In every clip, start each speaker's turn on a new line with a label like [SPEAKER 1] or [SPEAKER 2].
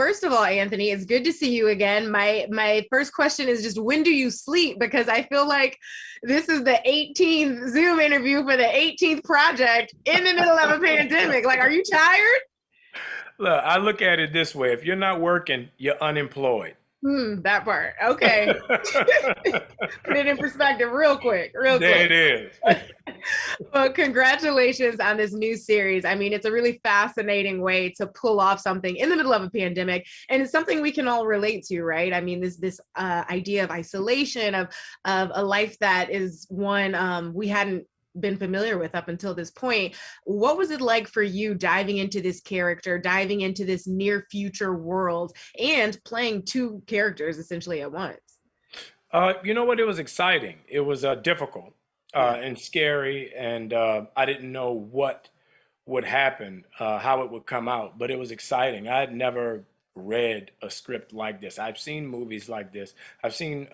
[SPEAKER 1] first of all, Anthony, it's good to see you again. My first question is just when do you sleep? Because I feel like this is the 18th Zoom interview for the 18th project in the middle of a pandemic. Like, are you tired?
[SPEAKER 2] Look, I look at it this way. If you're not working, you're unemployed.
[SPEAKER 1] That part. Okay. Put it in perspective real quick, real
[SPEAKER 2] There
[SPEAKER 1] quick.
[SPEAKER 2] it is.
[SPEAKER 1] Well, congratulations on this new series. I mean, it's a really fascinating way to pull off something in the middle of a pandemic, and it's something we can all relate to, right? I mean, this idea of isolation, of a life that is one we hadn't been familiar with up until this point. What was it like for you diving into this character, diving into this near future world, and playing two characters essentially at once?
[SPEAKER 2] You know what? It was exciting. It was difficult
[SPEAKER 1] Yeah.
[SPEAKER 2] and scary, and I didn't know what would happen, how it would come out, but it was exciting. I had never read a script like this. I've seen movies like this. I've seen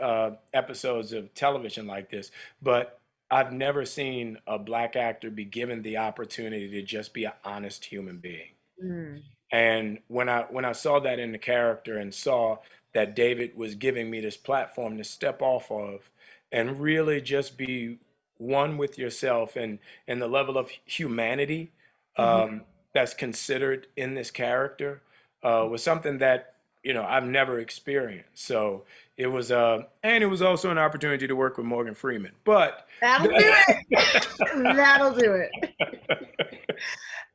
[SPEAKER 2] episodes of television like this, but I've never seen a black actor be given the opportunity to just be an honest human being.
[SPEAKER 1] Mm.
[SPEAKER 2] And when I saw that in the character and saw that David was giving me this platform to step off of and really just be one with yourself and the level of humanity
[SPEAKER 1] Mhm.
[SPEAKER 2] that's considered in this character was something that I've never experienced. So it was and it was also an opportunity to work with Morgan Freeman. But
[SPEAKER 1] That'll do it. That'll do it.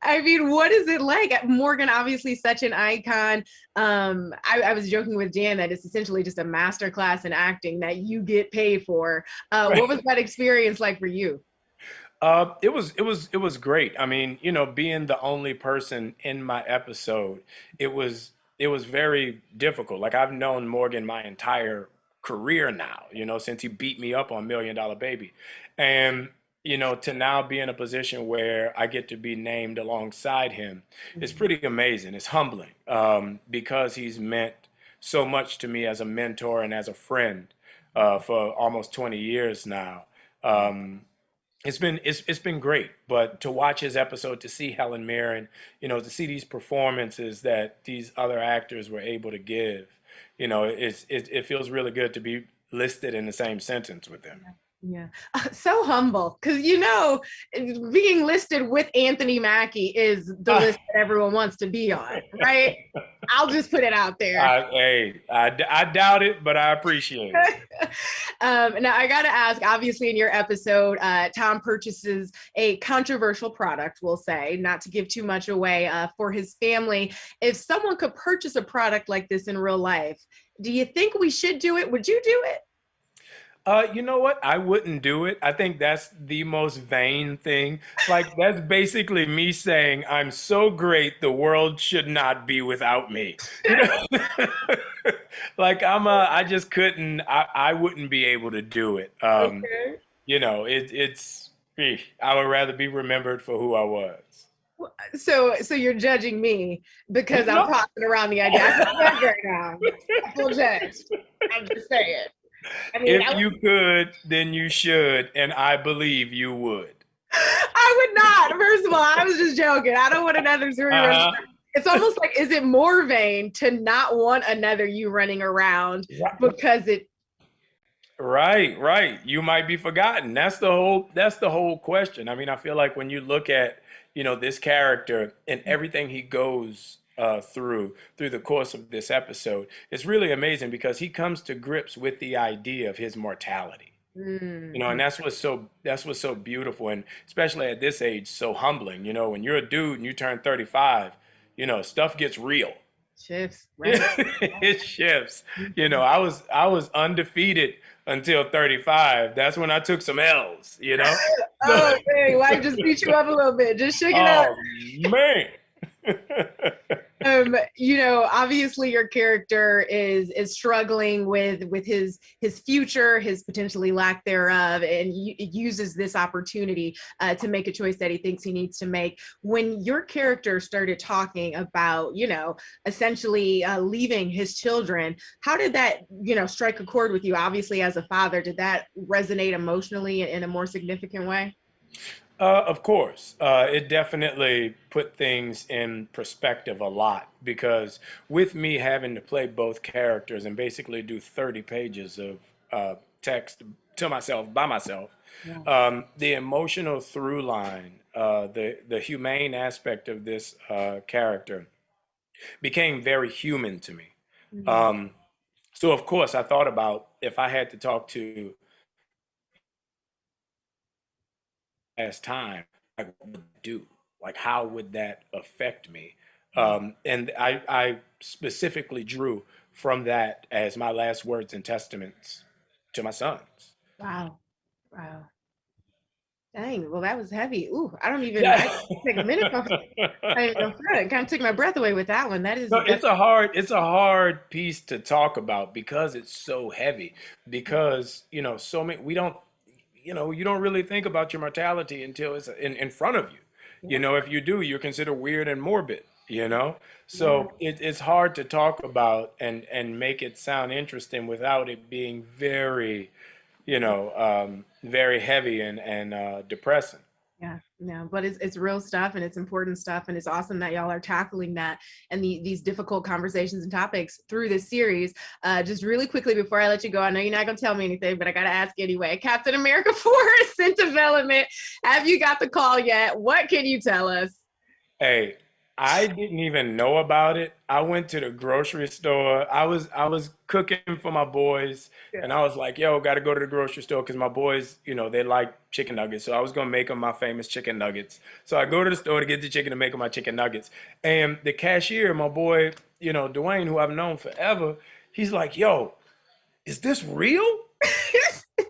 [SPEAKER 1] I mean, what is it like? Morgan, obviously such an icon. I was joking with Jan that it's essentially just a master class in acting that you get paid for. What was that experience like for you?
[SPEAKER 2] it was great. I mean, being the only person in my episode, it was very difficult. Like I've known Morgan my entire career now, since he beat me up on Million Dollar Baby. And to now be in a position where I get to be named alongside him is
[SPEAKER 1] Mhm.
[SPEAKER 2] pretty amazing. It's humbling because he's meant so much to me as a mentor and as a friend for almost 20 years now. Um, it's been great, but to watch his episode, to see Helen Mirren, to see these performances that these other actors were able to give, it feels really good to be listed in the same sentence with them.
[SPEAKER 1] Yeah. So humble because being listed with Anthony Mackie is the list that everyone wants to be on, right? I'll just put it out there.
[SPEAKER 2] I doubt it, but I appreciate it.
[SPEAKER 1] Now I got to ask, obviously in your episode, Tom purchases a controversial product, we'll say, not to give too much away, for his family. If someone could purchase a product like this in real life, do you think we should do it? Would you do it?
[SPEAKER 2] You know what? I wouldn't do it. I think that's the most vain thing. Like, that's basically me saying, I'm so great, the world should not be without me. You know? Like, I just couldn't, I wouldn't be able to do it.
[SPEAKER 1] Okay.
[SPEAKER 2] I would rather be remembered for who I was.
[SPEAKER 1] So you're judging me because I'm
[SPEAKER 2] No,
[SPEAKER 1] tossing around the idea. I feel judged right now. I feel judged. I'm just saying. I mean,
[SPEAKER 2] if you could, then you should, and I believe you would.
[SPEAKER 1] I would not. First of all, I was just joking. I don't want another Zuri running.
[SPEAKER 2] Uh-huh.
[SPEAKER 1] It's almost like, is it more vain to not want another you running around because it?
[SPEAKER 2] Right, right. You might be forgotten. That's the whole question. I mean, I feel like when you look at, this character and everything he goes through the course of this episode, it's really amazing because he comes to grips with the idea of his mortality. And
[SPEAKER 1] Mm,
[SPEAKER 2] that's what's so beautiful, and especially at this age, so humbling. When you're a dude and you turn 35, stuff gets real.
[SPEAKER 1] shifts, right?
[SPEAKER 2] It shifts. I was undefeated until 35. That's when I took some L's. So,
[SPEAKER 1] Oh, hey, why just beat you up a little bit? Just shake it up.
[SPEAKER 2] oh man.
[SPEAKER 1] Obviously your character is struggling with his future, his potentially lack thereof, and uses this opportunity to make a choice that he thinks he needs to make. When your character started talking about, essentially leaving his children, how did that, strike a chord with you? Obviously, as a father, did that resonate emotionally in a more significant way?
[SPEAKER 2] Of course, it definitely put things in perspective a lot because with me having to play both characters and basically do 30 pages of text to myself by myself,
[SPEAKER 1] Yeah.
[SPEAKER 2] the emotional through line, the humane aspect of this character became very human to me.
[SPEAKER 1] Mhm.
[SPEAKER 2] Um, so of course, I thought about if I had to talk to as time, like what would I do? Like how would that affect me? And I specifically drew from that as my last words and testaments to my sons.
[SPEAKER 1] Wow. Wow. Dang. Well, that was heavy. Ooh, I
[SPEAKER 2] Yeah.
[SPEAKER 1] take a minute. I didn't go through it. Kind of took my breath away with that one.
[SPEAKER 2] No,
[SPEAKER 1] That's
[SPEAKER 2] it's a hard piece to talk about because it's so heavy. Because, so many we don't you don't really think about your mortality until it's in front of you.
[SPEAKER 1] yeah,
[SPEAKER 2] If you do, you're considered weird and morbid.
[SPEAKER 1] yeah,
[SPEAKER 2] So it's hard to talk about and make it sound interesting without it being very, very heavy and depressing.
[SPEAKER 1] yeah, yeah. But it's real stuff and it's important stuff, and it's awesome that y'all are tackling that and these difficult conversations and topics through this series. Just really quickly before I let you go, I know you're not gonna tell me anything, but I gotta ask anyway. Captain America 4 is in development. Have you got the call yet? What can you tell us?
[SPEAKER 2] Hey, I didn't even know about it. I went to the grocery store. I was cooking for my boys,
[SPEAKER 1] Yeah.
[SPEAKER 2] and I was like, "Yo, got to go to the grocery store because my boys, they like chicken nuggets. So I was gonna make them my famous chicken nuggets. So I go to the store to get the chicken to make them my chicken nuggets. And the cashier, my boy, Dwayne, who I've known forever, he's like, "Yo, is this real?"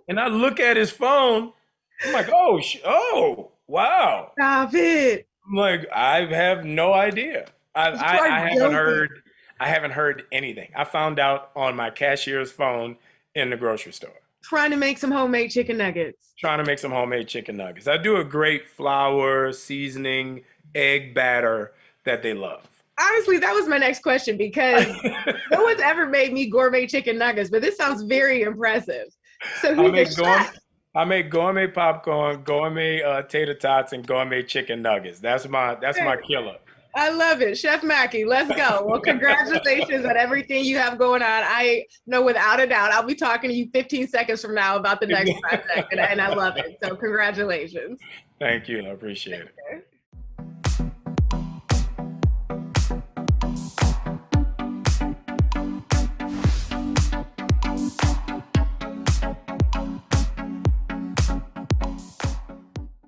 [SPEAKER 2] And I look at his phone. I'm like, "Oh, oh, wow."
[SPEAKER 1] Stop it.
[SPEAKER 2] I'm like, I have no idea. I,
[SPEAKER 1] You
[SPEAKER 2] I,
[SPEAKER 1] are
[SPEAKER 2] I haven't
[SPEAKER 1] joking.
[SPEAKER 2] heard I haven't heard anything. I found out on my cashier's phone in the grocery store,
[SPEAKER 1] Trying to make some homemade chicken nuggets.
[SPEAKER 2] trying to make some homemade chicken nuggets. I do a great flour, seasoning, egg batter that they love.
[SPEAKER 1] Honestly, that was my next question because no one's ever made me gourmet chicken nuggets, but this sounds very impressive. So
[SPEAKER 2] I
[SPEAKER 1] he's a
[SPEAKER 2] make gourmet
[SPEAKER 1] chef.
[SPEAKER 2] I make gourmet popcorn, gourmet tater tots, and gourmet chicken nuggets. That's my killer.
[SPEAKER 1] I love it. Chef Mackie, let's go. Well, congratulations on everything you have going on. I know without a doubt I'll be talking to you 15 seconds from now about the next project, and I love it. So congratulations.
[SPEAKER 2] Thank you. I appreciate it.